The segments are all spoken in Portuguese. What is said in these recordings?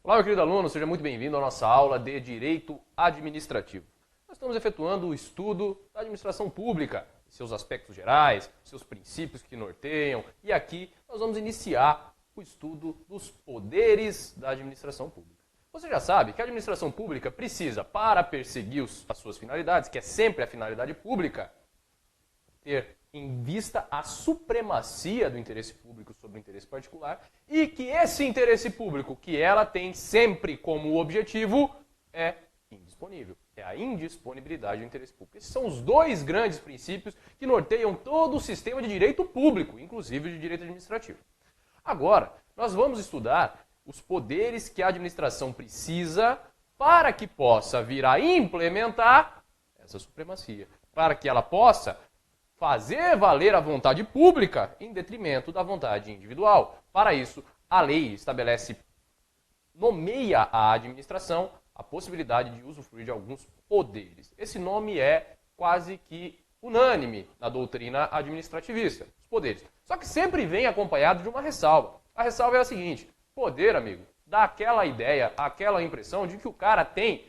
Olá, meu querido aluno, seja muito bem-vindo à nossa aula de Direito Administrativo. Nós estamos efetuando o estudo da administração pública, seus aspectos gerais, seus princípios que norteiam, e aqui nós vamos iniciar o estudo dos poderes da administração pública. Você já sabe que a administração pública precisa, para perseguir as suas finalidades, que é sempre a finalidade pública, ter em vista a supremacia do interesse público sobre o interesse particular e que esse interesse público que ela tem sempre como objetivo é indisponível. É a indisponibilidade do interesse público. Esses são os dois grandes princípios que norteiam todo o sistema de direito público, inclusive de direito administrativo. Agora, nós vamos estudar os poderes que a administração precisa para que possa vir a implementar essa supremacia, para que ela possa fazer valer a vontade pública em detrimento da vontade individual. Para isso, a lei nomeia a administração a possibilidade de usufruir de alguns poderes. Esse nome é quase que unânime na doutrina administrativista, os poderes. Só que sempre vem acompanhado de uma ressalva. A ressalva é a seguinte: poder, amigo, dá aquela ideia, aquela impressão de que o cara tem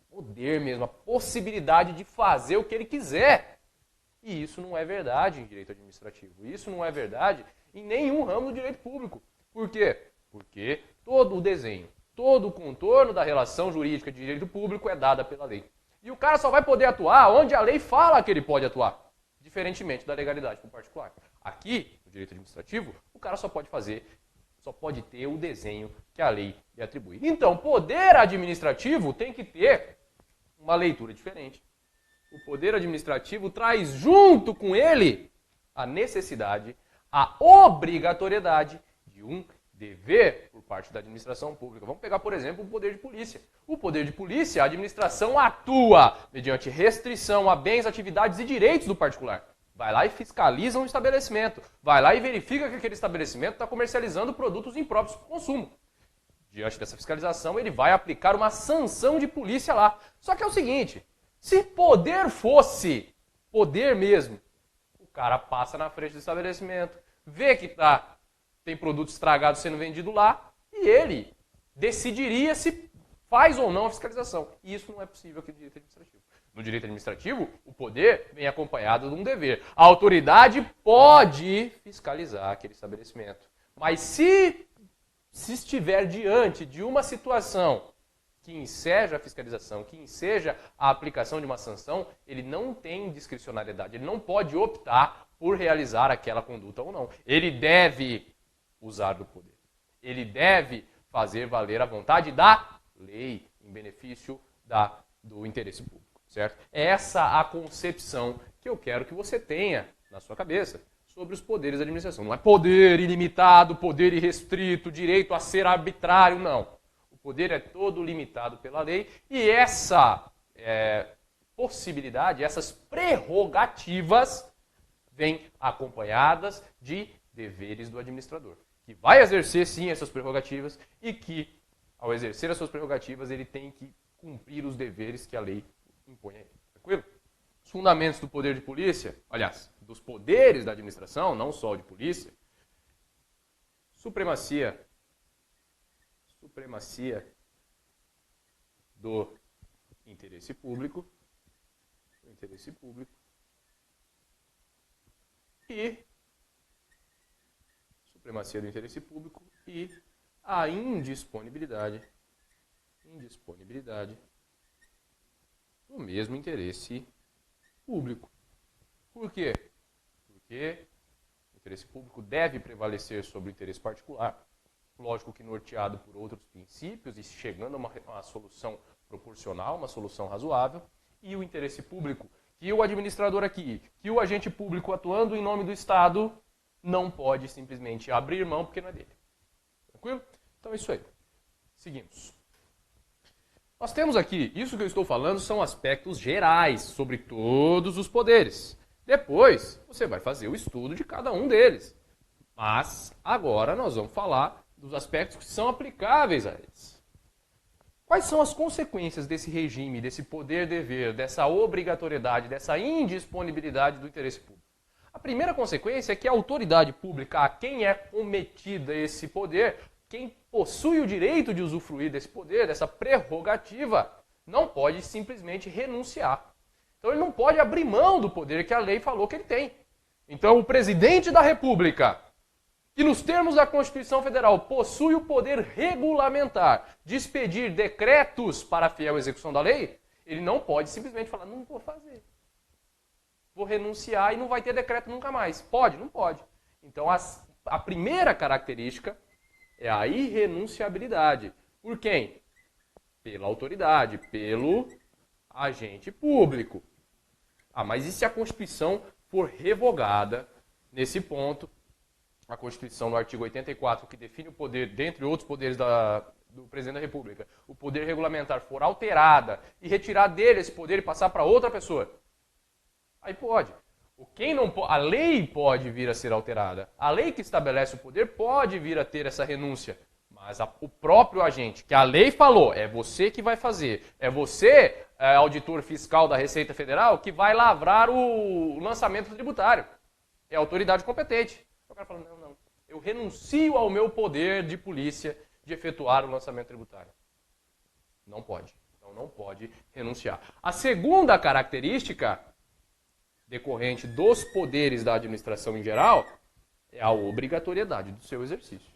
poder mesmo, a possibilidade de fazer o que ele quiser. E isso não é verdade em direito administrativo. Isso não é verdade em nenhum ramo do direito público. Por quê? Porque todo o desenho, todo o contorno da relação jurídica de direito público é dada pela lei. E o cara só vai poder atuar onde a lei fala que ele pode atuar, diferentemente da legalidade para o particular. Aqui, no direito administrativo, o cara só pode ter o desenho que a lei lhe atribui. Então, poder administrativo tem que ter uma leitura diferente. O poder administrativo traz junto com ele a necessidade, a obrigatoriedade de um dever por parte da administração pública. Vamos pegar, por exemplo, o poder de polícia. O poder de polícia, a administração atua mediante restrição a bens, atividades e direitos do particular. Vai lá e fiscaliza um estabelecimento. Vai lá e verifica que aquele estabelecimento está comercializando produtos impróprios para o consumo. Diante dessa fiscalização, ele vai aplicar uma sanção de polícia lá. Só que é o seguinte: se poder fosse poder mesmo, o cara passa na frente do estabelecimento, vê que tem produto estragado sendo vendido lá e ele decidiria se faz ou não a fiscalização. E isso não é possível aqui no direito administrativo. No direito administrativo, o poder vem acompanhado de um dever. A autoridade pode fiscalizar aquele estabelecimento. Mas se estiver diante de uma situação que enseja a fiscalização, que enseja a aplicação de uma sanção, ele não tem discricionariedade, ele não pode optar por realizar aquela conduta ou não. Ele deve usar do poder. Ele deve fazer valer a vontade da lei em benefício do interesse público, certo? É essa a concepção que eu quero que você tenha na sua cabeça sobre os poderes da administração. Não é poder ilimitado, poder irrestrito, direito a ser arbitrário, não. O poder é todo limitado pela lei e essa possibilidade, essas prerrogativas vêm acompanhadas de deveres do administrador, que vai exercer sim essas prerrogativas e que, ao exercer as suas prerrogativas, ele tem que cumprir os deveres que a lei impõe a ele. Tranquilo? Os fundamentos do poder de polícia, aliás, dos poderes da administração, não só o de polícia: supremacia do interesse público, e supremacia do interesse público e a indisponibilidade do mesmo interesse público. Por quê? Porque o interesse público deve prevalecer sobre o interesse particular, lógico que norteado por outros princípios e chegando a uma solução proporcional, uma solução razoável, e o interesse público, que o administrador aqui, que o agente público atuando em nome do Estado, não pode simplesmente abrir mão porque não é dele. Tranquilo? Então é isso aí. Seguimos. Nós temos aqui, isso que eu estou falando são aspectos gerais sobre todos os poderes. Depois, você vai fazer o estudo de cada um deles. Mas, agora, nós vamos falar dos aspectos que são aplicáveis a eles. Quais são as consequências desse regime, desse poder-dever, dessa obrigatoriedade, dessa indisponibilidade do interesse público? A primeira consequência é que a autoridade pública a quem é cometida esse poder quem possui o direito de usufruir desse poder, dessa prerrogativa, não pode simplesmente renunciar. Então ele não pode abrir mão do poder que a lei falou que ele tem. Então o presidente da República, que nos termos da Constituição Federal possui o poder regulamentar de expedir decretos para a fiel execução da lei, ele não pode simplesmente falar, não vou fazer. Vou renunciar e não vai ter decreto nunca mais. Pode? Não pode. Então a primeira característica é a irrenunciabilidade. Por quem? Pela autoridade, pelo agente público. Mas e se a Constituição for revogada nesse ponto? A Constituição, no artigo 84, que define o poder, dentre outros poderes do Presidente da República, o poder regulamentar for alterada e retirar dele esse poder e passar para outra pessoa, aí pode. A lei pode vir a ser alterada. A lei que estabelece o poder pode vir a ter essa renúncia. Mas o próprio agente, que a lei falou, é você que vai fazer. É você, auditor fiscal da Receita Federal, que vai lavrar o lançamento tributário. É a autoridade competente. O cara fala, não, eu renuncio ao meu poder de polícia de efetuar o lançamento tributário. Não pode. Então não pode renunciar. A segunda característica decorrente dos poderes da administração em geral é a obrigatoriedade do seu exercício.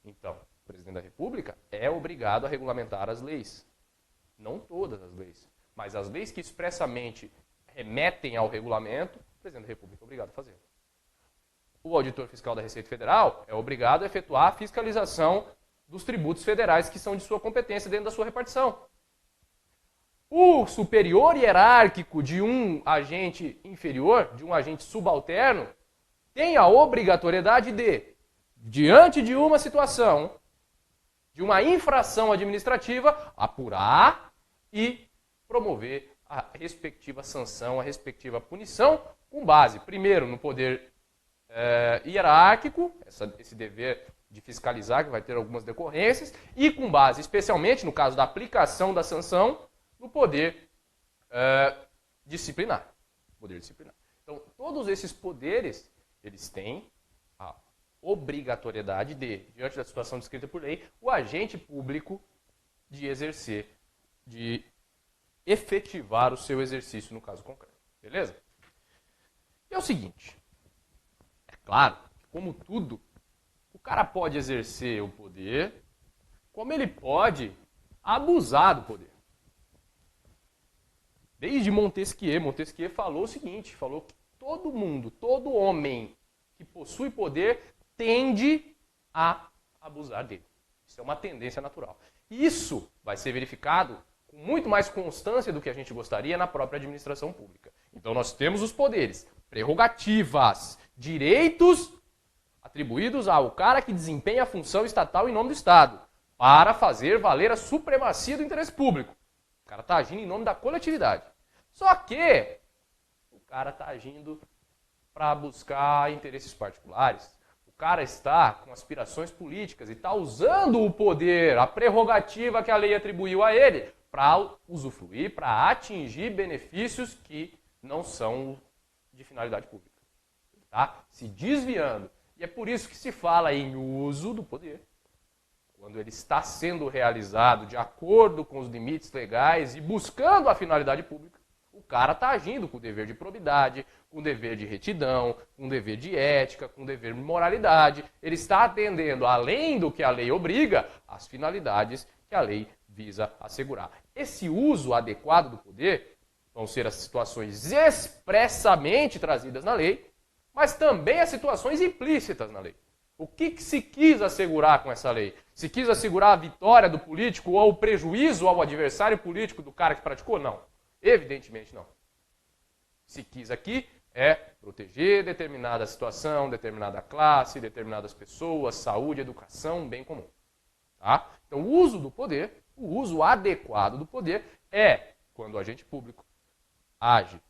Então, o presidente da República é obrigado a regulamentar as leis. Não todas as leis, mas as leis que expressamente remetem ao regulamento, o presidente da República é obrigado a fazer. O auditor fiscal da Receita Federal é obrigado a efetuar a fiscalização dos tributos federais que são de sua competência dentro da sua repartição. O superior hierárquico de um agente inferior, de um agente subalterno, tem a obrigatoriedade de, diante de uma situação, de uma infração administrativa, apurar e promover a respectiva sanção, a respectiva punição, com base, primeiro, no poder hierárquico, esse dever de fiscalizar, que vai ter algumas decorrências, e com base, especialmente no caso da aplicação da sanção, no poder disciplinar. Então, todos esses poderes, eles têm a obrigatoriedade de, diante da situação descrita por lei, o agente público de exercer, de efetivar o seu exercício no caso concreto. Beleza? E é o seguinte, é claro, como tudo, o cara pode exercer o poder, como ele pode abusar do poder. Desde Montesquieu falou o seguinte, falou que todo mundo, todo homem que possui poder tende a abusar dele. Isso é uma tendência natural. Isso vai ser verificado com muito mais constância do que a gente gostaria na própria administração pública. Então nós temos os poderes, prerrogativas, direitos atribuídos ao cara que desempenha a função estatal em nome do Estado, para fazer valer a supremacia do interesse público. O cara está agindo em nome da coletividade. Só que o cara está agindo para buscar interesses particulares. O cara está com aspirações políticas e está usando o poder, a prerrogativa que a lei atribuiu a ele, para usufruir, para atingir benefícios que não são de finalidade pública. Tá? Se desviando. E é por isso que se fala em uso do poder. Quando ele está sendo realizado de acordo com os limites legais e buscando a finalidade pública, o cara está agindo com o dever de probidade, com o dever de retidão, com o dever de ética, com o dever de moralidade. Ele está atendendo, além do que a lei obriga, as finalidades que a lei visa assegurar. Esse uso adequado do poder vão ser as situações expressamente trazidas na lei, mas também as situações implícitas na lei. O que se quis assegurar com essa lei? Se quis assegurar a vitória do político ou o prejuízo ao adversário político do cara que praticou? Não. Evidentemente não. Se quis aqui é proteger determinada situação, determinada classe, determinadas pessoas, saúde, educação, bem comum. Tá? Então o uso do poder, o uso adequado do poder é quando o agente público age,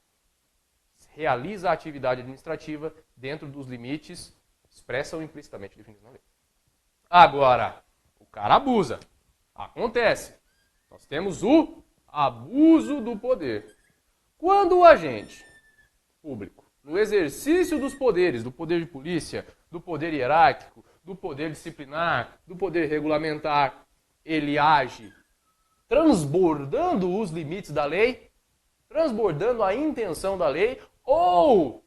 realiza a atividade administrativa dentro dos limites expressa ou implicitamente definidos na lei. Agora, o cara abusa. Acontece. Nós temos o abuso do poder. Quando o agente público, no exercício dos poderes, do poder de polícia, do poder hierárquico, do poder disciplinar, do poder regulamentar, ele age transbordando os limites da lei, transbordando a intenção da lei, ou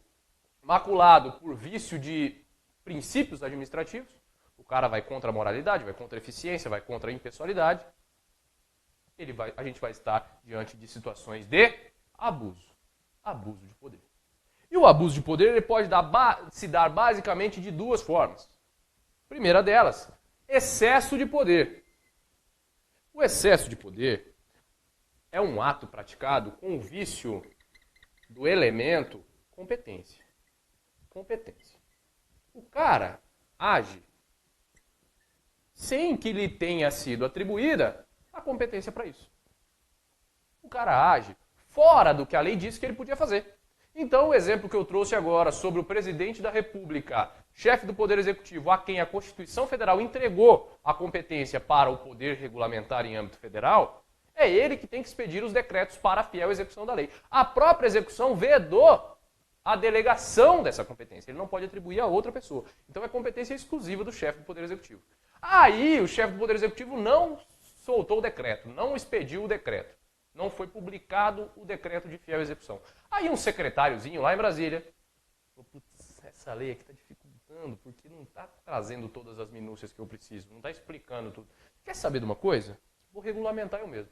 maculado por vício de princípios administrativos, o cara vai contra a moralidade, vai contra a eficiência, vai contra a impessoalidade, a gente vai estar diante de situações de abuso de poder. E o abuso de poder ele pode se dar basicamente de duas formas. Primeira delas, excesso de poder. O excesso de poder é um ato praticado com o vício do elemento competência. Competência. O cara age sem que lhe tenha sido atribuída a competência para isso. O cara age fora do que a lei disse que ele podia fazer. Então, o exemplo que eu trouxe agora sobre o presidente da República, chefe do Poder Executivo, a quem a Constituição Federal entregou a competência para o poder regulamentar em âmbito federal, é ele que tem que expedir os decretos para a fiel execução da lei. A própria execução vedou a delegação dessa competência. Ele não pode atribuir a outra pessoa. Então, é competência exclusiva do chefe do Poder Executivo. Aí, o chefe do Poder Executivo não soltou o decreto, não expediu o decreto. Não foi publicado o decreto de fiel execução. Aí um secretáriozinho lá em Brasília falou, putz, essa lei aqui está dificultando, porque não está trazendo todas as minúcias que eu preciso, não está explicando tudo. Quer saber de uma coisa? Vou regulamentar eu mesmo.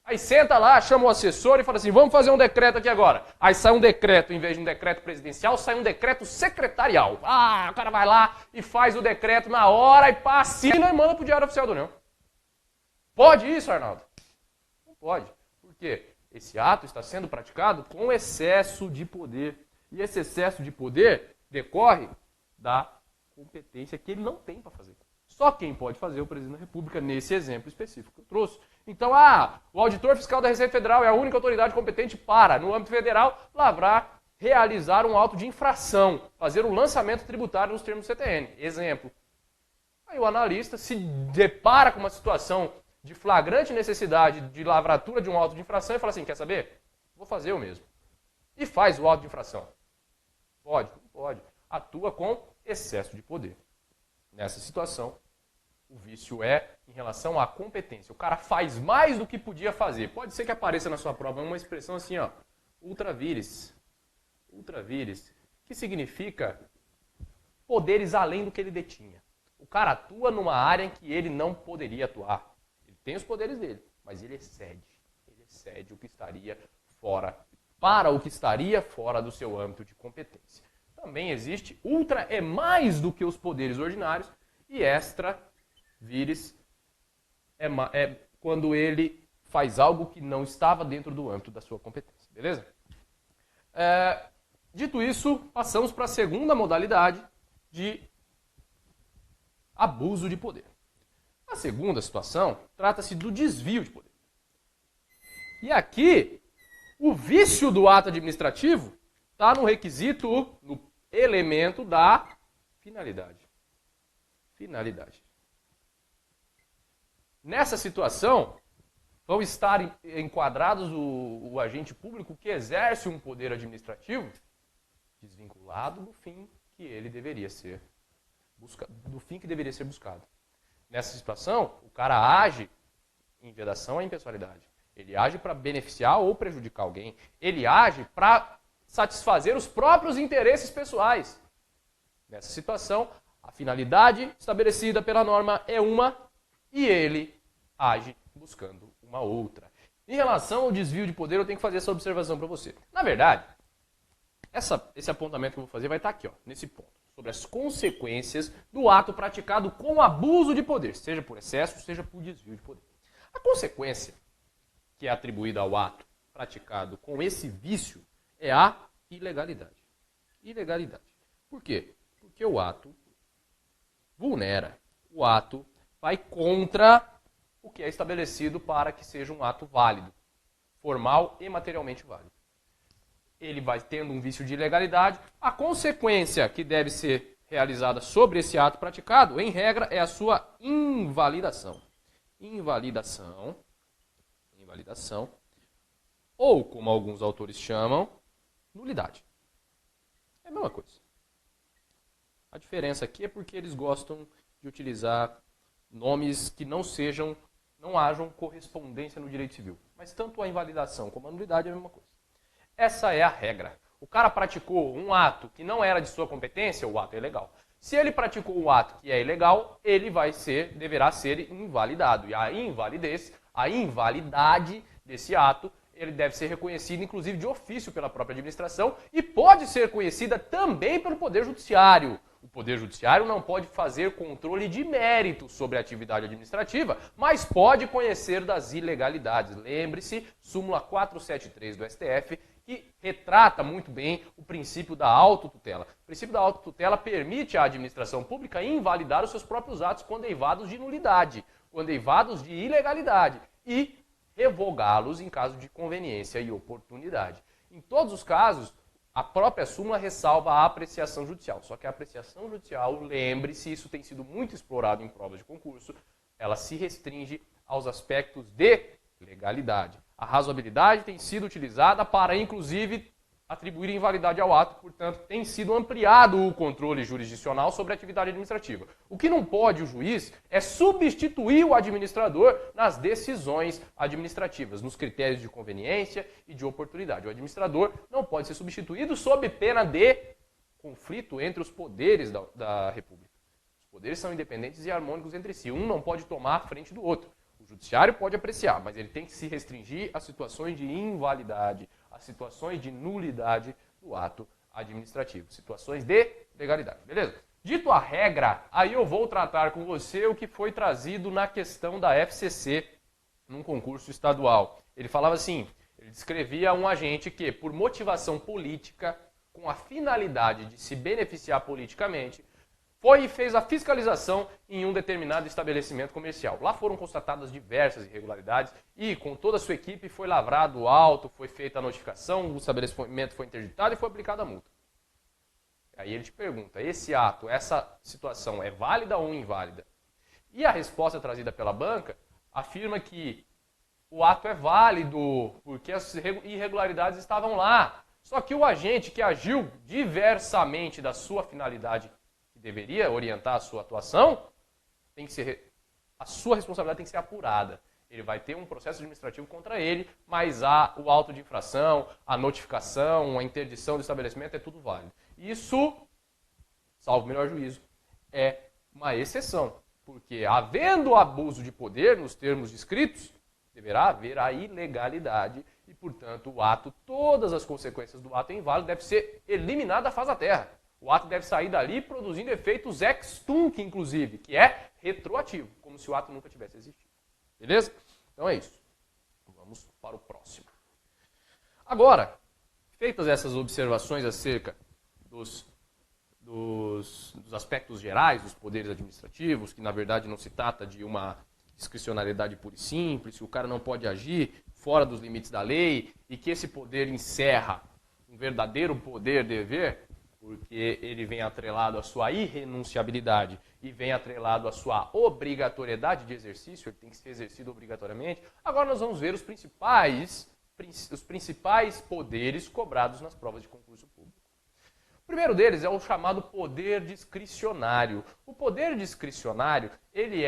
Aí senta lá, chama o assessor e fala assim, vamos fazer um decreto aqui agora. Aí sai um decreto, em vez de um decreto presidencial, sai um decreto secretarial. Ah, o cara vai lá e faz o decreto na hora e assina e manda para o Diário Oficial da União. Pode isso, Arnaldo? Não pode. Por quê? Esse ato está sendo praticado com excesso de poder. E esse excesso de poder decorre da competência que ele não tem para fazer. Só quem pode fazer é o presidente da República, nesse exemplo específico que eu trouxe. Então, o auditor fiscal da Receita Federal é a única autoridade competente para, no âmbito federal, realizar um auto de infração, fazer o lançamento tributário nos termos do CTN. Exemplo. Aí o analista se depara com uma situação de flagrante necessidade de lavratura de um auto de infração e fala assim, quer saber? Vou fazer eu mesmo. E faz o auto de infração. Pode? Não pode. Atua com excesso de poder. Nessa situação, o vício é em relação à competência. O cara faz mais do que podia fazer. Pode ser que apareça na sua prova uma expressão assim, ó, ultra vires. Ultra vires, que significa poderes além do que ele detinha. O cara atua numa área em que ele não poderia atuar. Tem os poderes dele, mas ele excede o que estaria fora, para o que estaria fora do seu âmbito de competência. Também existe ultra é mais do que os poderes ordinários e extra vires é quando ele faz algo que não estava dentro do âmbito da sua competência, beleza? Dito isso, passamos para a segunda modalidade de abuso de poder. A segunda situação trata-se do desvio de poder. E aqui, o vício do ato administrativo está no requisito, no elemento da finalidade. Finalidade. Nessa situação, vão estar enquadrados o agente público que exerce um poder administrativo desvinculado do fim que ele deveria ser buscado. Nessa situação, o cara age em vedação à impessoalidade. Ele age para beneficiar ou prejudicar alguém. Ele age para satisfazer os próprios interesses pessoais. Nessa situação, a finalidade estabelecida pela norma é uma e ele age buscando uma outra. Em relação ao desvio de poder, eu tenho que fazer essa observação para você. Na verdade, esse apontamento que eu vou fazer vai estar aqui, ó, nesse ponto. Sobre as consequências do ato praticado com abuso de poder, seja por excesso, seja por desvio de poder. A consequência que é atribuída ao ato praticado com esse vício é a ilegalidade. Ilegalidade. Por quê? Porque o ato vulnera, o ato vai contra o que é estabelecido para que seja um ato válido, formal e materialmente válido. Ele vai tendo um vício de ilegalidade. A consequência que deve ser realizada sobre esse ato praticado, em regra, é a sua invalidação. Invalidação. Ou, como alguns autores chamam, nulidade. É a mesma coisa. A diferença aqui é porque eles gostam de utilizar nomes que não hajam correspondência no direito civil. Mas tanto a invalidação como a nulidade é a mesma coisa. Essa é a regra. O cara praticou um ato que não era de sua competência, o ato é ilegal. Se ele praticou um ato que é ilegal, ele deverá ser invalidado. E a invalidade desse ato, ele deve ser reconhecido, inclusive, de ofício pela própria administração e pode ser conhecida também pelo Poder Judiciário. O Poder Judiciário não pode fazer controle de mérito sobre a atividade administrativa, mas pode conhecer das ilegalidades. Lembre-se, súmula 473 do STF, que retrata muito bem o princípio da autotutela. O princípio da autotutela permite à administração pública invalidar os seus próprios atos quando eivados de nulidade, quando eivados de ilegalidade e revogá-los em caso de conveniência e oportunidade. Em todos os casos, a própria súmula ressalva a apreciação judicial. Só que a apreciação judicial, lembre-se, isso tem sido muito explorado em provas de concurso, ela se restringe aos aspectos de legalidade. A razoabilidade tem sido utilizada para, inclusive, atribuir invalidade ao ato, portanto, tem sido ampliado o controle jurisdicional sobre a atividade administrativa. O que não pode o juiz é substituir o administrador nas decisões administrativas, nos critérios de conveniência e de oportunidade. O administrador não pode ser substituído sob pena de conflito entre os poderes da República. Os poderes são independentes e harmônicos entre si. Um não pode tomar a frente do outro. O judiciário pode apreciar, mas ele tem que se restringir a situações de invalidade, a situações de nulidade do ato administrativo, situações de legalidade, beleza? Dito a regra, aí eu vou tratar com você o que foi trazido na questão da FCC num concurso estadual. Ele falava assim, ele descrevia um agente que, por motivação política, com a finalidade de se beneficiar politicamente, foi e fez a fiscalização em um determinado estabelecimento comercial. Lá foram constatadas diversas irregularidades e, com toda a sua equipe, foi lavrado o auto, foi feita a notificação, o estabelecimento foi interditado e foi aplicada a multa. Aí ele te pergunta, esse ato, essa situação é válida ou inválida? E a resposta trazida pela banca afirma que o ato é válido porque as irregularidades estavam lá. Só que o agente que agiu diversamente da sua finalidade deveria orientar a sua atuação, a sua responsabilidade tem que ser apurada. Ele vai ter um processo administrativo contra ele, mas o auto de infração, a notificação, a interdição do estabelecimento é tudo válido. Isso, salvo o melhor juízo, é uma exceção, porque havendo abuso de poder nos termos descritos, deverá haver a ilegalidade e, portanto, todas as consequências do ato inválido devem ser eliminadas da face da terra. O ato deve sair dali produzindo efeitos ex tunc, inclusive, que é retroativo, como se o ato nunca tivesse existido. Beleza? Então é isso. Vamos para o próximo. Agora, feitas essas observações acerca dos aspectos gerais dos poderes administrativos, que na verdade não se trata de uma discricionariedade pura e simples, que o cara não pode agir fora dos limites da lei e que esse poder encerra um verdadeiro poder-dever, porque ele vem atrelado à sua irrenunciabilidade e vem atrelado à sua obrigatoriedade de exercício, ele tem que ser exercido obrigatoriamente. Agora nós vamos ver os principais poderes cobrados nas provas de concurso público. O primeiro deles é o chamado poder discricionário. O poder discricionário, ele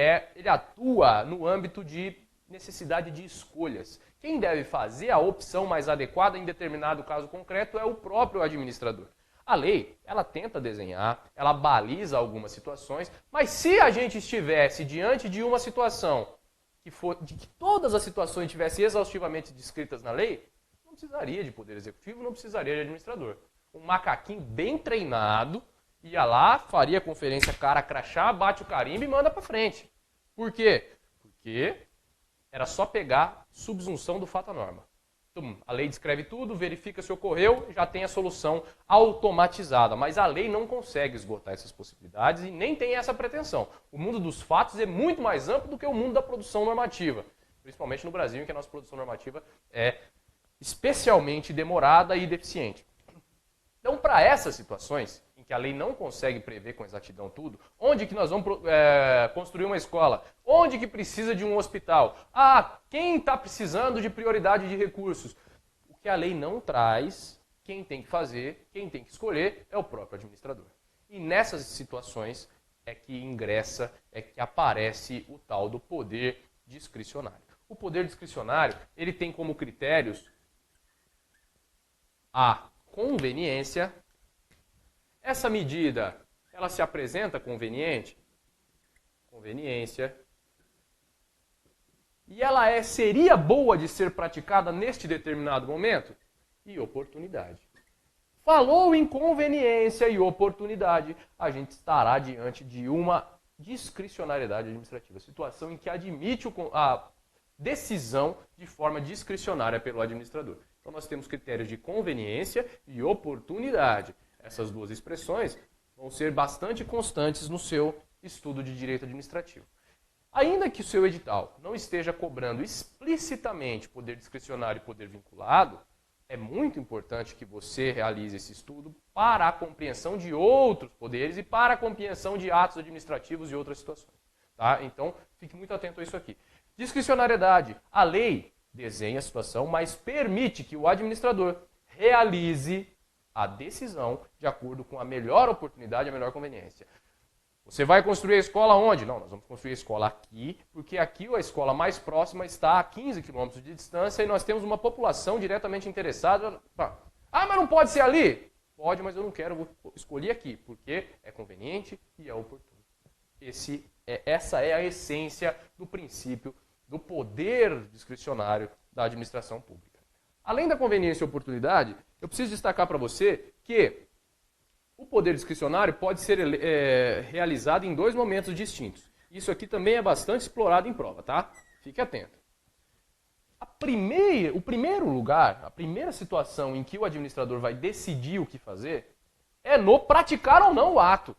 atua no âmbito de necessidade de escolhas. Quem deve fazer a opção mais adequada em determinado caso concreto é o próprio administrador. A lei, ela tenta desenhar, ela baliza algumas situações, mas se a gente estivesse diante de uma situação de que todas as situações estivessem exaustivamente descritas na lei, não precisaria de poder executivo, não precisaria de administrador. Um macaquinho bem treinado ia lá, faria conferência cara crachá, bate o carimbo e manda para frente. Por quê? Porque era só pegar subsunção do fato à norma. A lei descreve tudo, verifica se ocorreu, já tem a solução automatizada. Mas a lei não consegue esgotar essas possibilidades e nem tem essa pretensão. O mundo dos fatos é muito mais amplo do que o mundo da produção normativa. Principalmente no Brasil, em que a nossa produção normativa é especialmente demorada e deficiente. Então, para essas situações, em que a lei não consegue prever com exatidão tudo, onde que nós vamos construir uma escola? Onde que precisa de um hospital? Quem está precisando de prioridade de recursos? O que a lei não traz, quem tem que fazer, quem tem que escolher, é o próprio administrador. E nessas situações é que ingressa, é que aparece o tal do poder discricionário. O poder discricionário, ele tem como critérios a conveniência. Essa medida, ela se apresenta conveniente? Conveniência. E ela seria boa de ser praticada neste determinado momento? E oportunidade. Falou em conveniência e oportunidade, a gente estará diante de uma discricionariedade administrativa, situação em que admite a decisão de forma discricionária pelo administrador. Então nós temos critérios de conveniência e oportunidade. Essas duas expressões vão ser bastante constantes no seu estudo de direito administrativo. Ainda que o seu edital não esteja cobrando explicitamente poder discricionário e poder vinculado, é muito importante que você realize esse estudo para a compreensão de outros poderes e para a compreensão de atos administrativos e outras situações. Tá? Então, fique muito atento a isso aqui. Discricionariedade. A lei desenha a situação, mas permite que o administrador realize a decisão de acordo com a melhor oportunidade e a melhor conveniência. Você vai construir a escola onde? Não, nós vamos construir a escola aqui, porque aqui a escola mais próxima está a 15 quilômetros de distância e nós temos uma população diretamente interessada. Ah, mas não pode ser ali? Pode, mas eu não quero, vou escolher aqui, porque é conveniente e é oportuno. Essa é a essência do princípio do poder discricionário da administração pública. Além da conveniência e oportunidade, eu preciso destacar para você que o poder discricionário pode ser realizado em dois momentos distintos. Isso aqui também é bastante explorado em prova, tá? Fique atento. O primeiro lugar, a primeira situação em que o administrador vai decidir o que fazer é no praticar ou não o ato.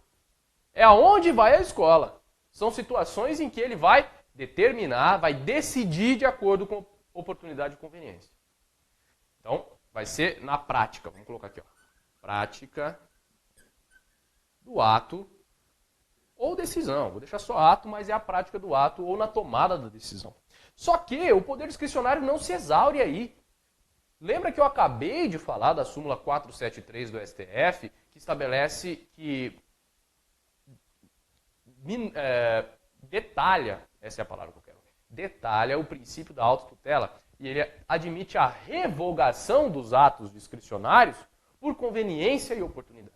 É aonde vai a escola. São situações em que ele vai determinar, vai decidir de acordo com oportunidade e conveniência. Então, vai ser na prática. Vamos colocar aqui, ó. Prática do ato ou decisão. Vou deixar só ato, mas é a prática do ato ou na tomada da decisão. Só que o poder discricionário não se exaure aí. Lembra que eu acabei de falar da súmula 473 do STF, que estabelece que detalha, essa é a palavra que eu quero, detalha o princípio da autotutela e ele admite a revogação dos atos discricionários por conveniência e oportunidade.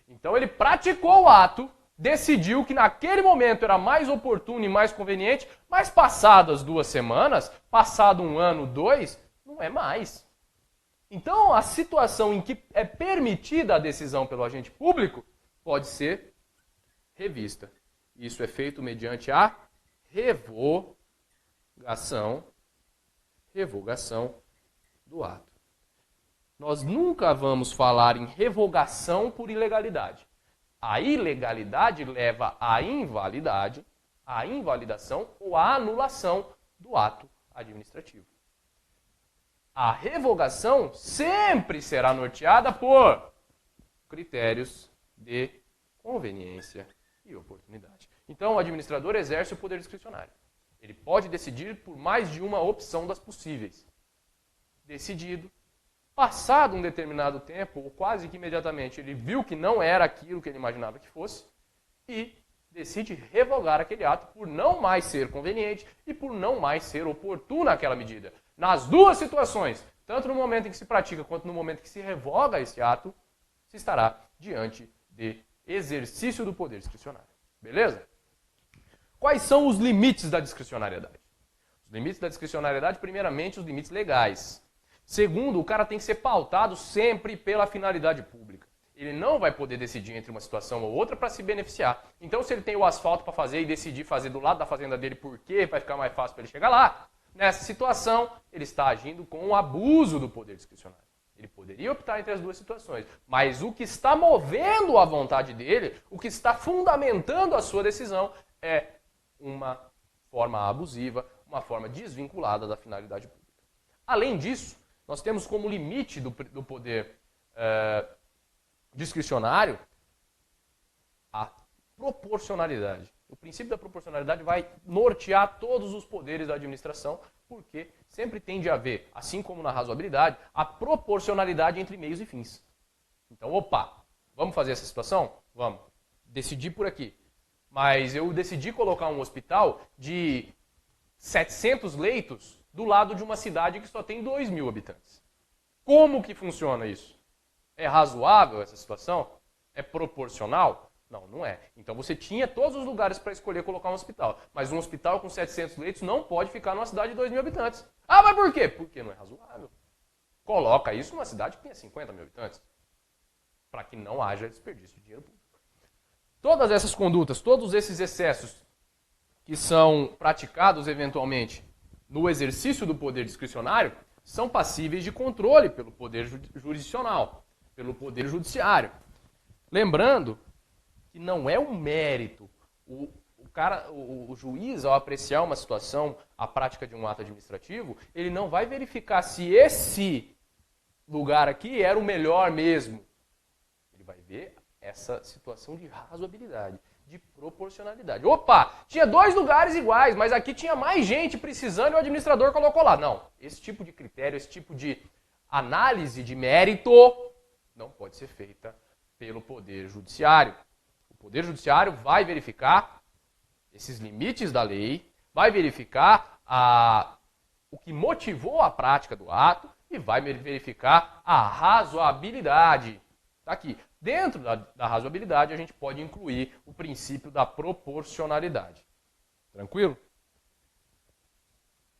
Então ele praticou o ato, decidiu que naquele momento era mais oportuno e mais conveniente, mas passadas 2 semanas, passado 1 ano, 2, não é mais. Então a situação em que é permitida a decisão pelo agente público pode ser revista. Isso é feito mediante a revogação do ato. Nós nunca vamos falar em revogação por ilegalidade. A ilegalidade leva à invalidade, à invalidação ou à anulação do ato administrativo. A revogação sempre será norteada por critérios de conveniência e oportunidade. Então, o administrador exerce o poder discricionário. Ele pode decidir por mais de uma opção das possíveis. Decidido, passado um determinado tempo, ou quase que imediatamente, ele viu que não era aquilo que ele imaginava que fosse e decide revogar aquele ato por não mais ser conveniente e por não mais ser oportuna aquela medida. Nas duas situações, tanto no momento em que se pratica quanto no momento em que se revoga esse ato, se estará diante de exercício do poder discricionário. Beleza? Quais são os limites da discricionariedade? Os limites da discricionariedade, primeiramente, os limites legais. Segundo, o cara tem que ser pautado sempre pela finalidade pública. Ele não vai poder decidir entre uma situação ou outra para se beneficiar. Então, se ele tem o asfalto para fazer e decidir fazer do lado da fazenda dele porque vai ficar mais fácil para ele chegar lá, nessa situação, ele está agindo com o abuso do poder discricionário. Ele poderia optar entre as duas situações, mas o que está movendo a vontade dele, o que está fundamentando a sua decisão é uma forma abusiva, uma forma desvinculada da finalidade pública. Além disso, nós temos como limite do poder discricionário a proporcionalidade. O princípio da proporcionalidade vai nortear todos os poderes da administração, porque sempre tende a haver, assim como na razoabilidade, a proporcionalidade entre meios e fins. Então, vamos fazer essa situação? Vamos. decidi por aqui. Mas eu decidi colocar um hospital de 700 leitos do lado de uma cidade que só tem 2.000 habitantes. Como que funciona isso? É razoável essa situação? É proporcional? Não, não é. Então você tinha todos os lugares para escolher colocar um hospital. Mas um hospital com 700 leitos não pode ficar numa cidade de 2.000 habitantes. Ah, mas por quê? Porque não é razoável. Coloca isso numa cidade que tenha 50.000 habitantes. Para que não haja desperdício de dinheiro público. Todas essas condutas, todos esses excessos que são praticados eventualmente no exercício do poder discricionário são passíveis de controle pelo poder jurisdicional, pelo poder judiciário. Lembrando que não é um mérito. O juiz, ao apreciar uma situação, a prática de um ato administrativo, ele não vai verificar se esse lugar aqui era o melhor mesmo. Ele vai ver essa situação de razoabilidade, de proporcionalidade. Opa, tinha 2 lugares iguais, mas aqui tinha mais gente precisando e o administrador colocou lá. Não, esse tipo de critério, esse tipo de análise de mérito não pode ser feita pelo Poder Judiciário. O Poder Judiciário vai verificar esses limites da lei, vai verificar o que motivou a prática do ato e vai verificar a razoabilidade. Está aqui. Dentro da razoabilidade, a gente pode incluir o princípio da proporcionalidade. Tranquilo?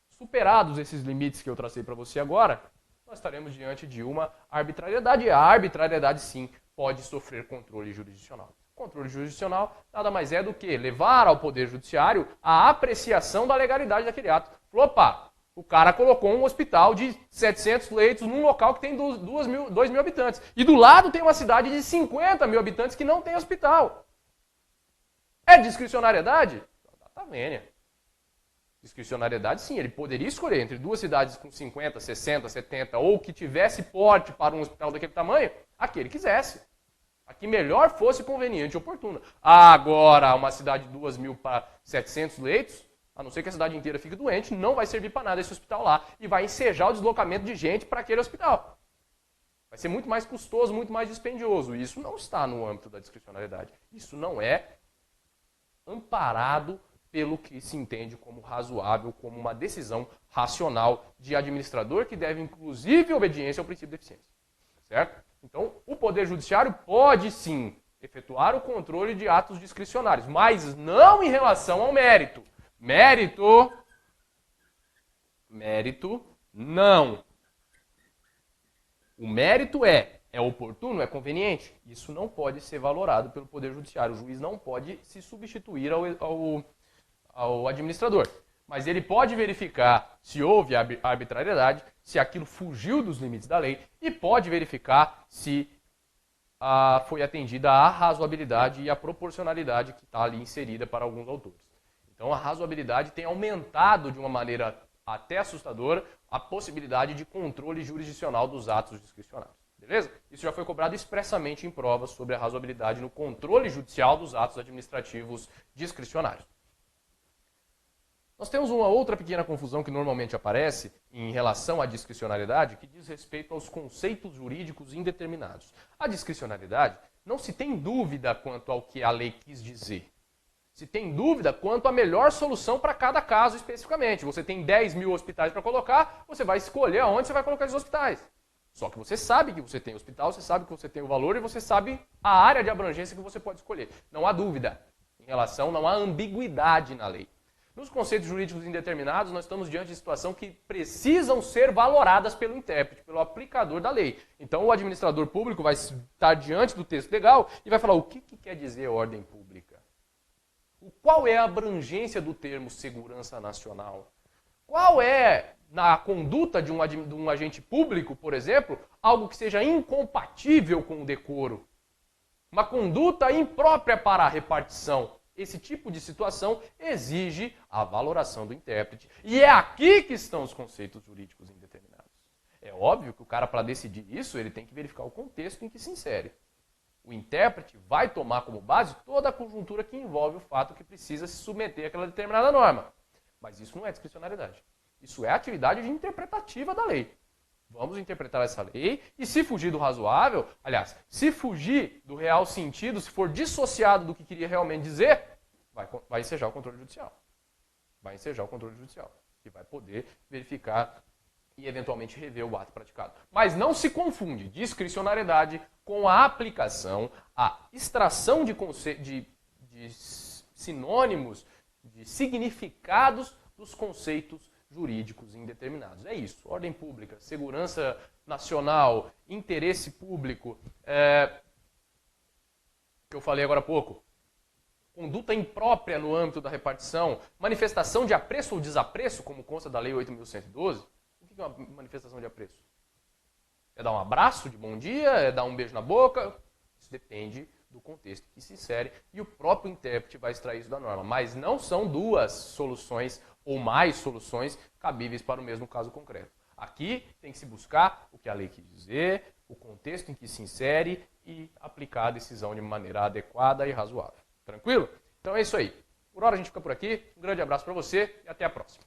Superados esses limites que eu tracei para você agora, nós estaremos diante de uma arbitrariedade. E a arbitrariedade, sim, pode sofrer controle jurisdicional. Controle jurisdicional nada mais é do que levar ao Poder Judiciário a apreciação da legalidade daquele ato. Falou, opa, o cara colocou um hospital de 700 leitos num local que tem 2.000 habitantes. E do lado tem uma cidade de 50.000 habitantes que não tem hospital. É discricionariedade? Tá vênia. Discricionariedade, sim. Ele poderia escolher entre 2 cidades com 50, 60, 70 ou que tivesse porte para um hospital daquele tamanho, a que ele quisesse. A que melhor fosse conveniente e oportuna. Agora, uma cidade de 2.000 para 700 leitos, a não ser que a cidade inteira fique doente, não vai servir para nada esse hospital lá e vai ensejar o deslocamento de gente para aquele hospital. Vai ser muito mais custoso, muito mais dispendioso. Isso não está no âmbito da discricionariedade. Isso não é amparado pelo que se entende como razoável, como uma decisão racional de administrador que deve, inclusive, obediência ao princípio de eficiência. Certo? Então, o Poder Judiciário pode, sim, efetuar o controle de atos discricionários, mas não em relação ao mérito. Mérito, não. O mérito é oportuno, é conveniente? Isso não pode ser valorado pelo Poder Judiciário. O juiz não pode se substituir ao administrador. Mas ele pode verificar se houve arbitrariedade, se aquilo fugiu dos limites da lei e pode verificar se foi atendida a razoabilidade e a proporcionalidade que está ali inserida para alguns autores. Então a razoabilidade tem aumentado de uma maneira até assustadora a possibilidade de controle jurisdicional dos atos discricionários. Beleza? Isso já foi cobrado expressamente em provas sobre a razoabilidade no controle judicial dos atos administrativos discricionários. Nós temos uma outra pequena confusão que normalmente aparece em relação à discricionariedade, que diz respeito aos conceitos jurídicos indeterminados. A discricionariedade não se tem dúvida quanto ao que a lei quis dizer. Se tem dúvida quanto à melhor solução para cada caso especificamente. Você tem 10.000 hospitais para colocar, você vai escolher aonde você vai colocar esses hospitais. Só que você sabe que você tem hospital, você sabe que você tem o valor e você sabe a área de abrangência que você pode escolher. Não há dúvida em relação, não há ambiguidade na lei. Nos conceitos jurídicos indeterminados, nós estamos diante de situação que precisam ser valoradas pelo intérprete, pelo aplicador da lei. Então, o administrador público vai estar diante do texto legal e vai falar o que quer dizer ordem pública. Qual é a abrangência do termo segurança nacional? Qual é, na conduta de um agente público, por exemplo, algo que seja incompatível com o decoro? Uma conduta imprópria para a repartição. Esse tipo de situação exige a valoração do intérprete. E é aqui que estão os conceitos jurídicos indeterminados. É óbvio que o cara, para decidir isso, ele tem que verificar o contexto em que se insere. O intérprete vai tomar como base toda a conjuntura que envolve o fato que precisa se submeter àquela determinada norma. Mas isso não é discricionariedade. Isso é atividade interpretativa da lei. Vamos interpretar essa lei e se fugir do razoável, aliás, se fugir do real sentido, se for dissociado do que queria realmente dizer, vai ensejar o controle judicial. Vai ensejar o controle judicial, que vai poder verificar e eventualmente rever o ato praticado. Mas não se confunde discricionariedade com a aplicação, a extração de sinônimos, de significados dos conceitos jurídicos indeterminados. É isso. Ordem pública, segurança nacional, interesse público, que eu falei agora há pouco, conduta imprópria no âmbito da repartição, manifestação de apreço ou desapreço, como consta da Lei 8.112. O que é uma manifestação de apreço? É dar um abraço de bom dia? É dar um beijo na boca? Isso depende do contexto que se insere e o próprio intérprete vai extrair isso da norma. Mas não são duas soluções ou mais soluções cabíveis para o mesmo caso concreto. Aqui tem que se buscar o que a lei quis dizer, o contexto em que se insere e aplicar a decisão de maneira adequada e razoável. Tranquilo? Então é isso aí. Por hora a gente fica por aqui. Um grande abraço para você e até a próxima.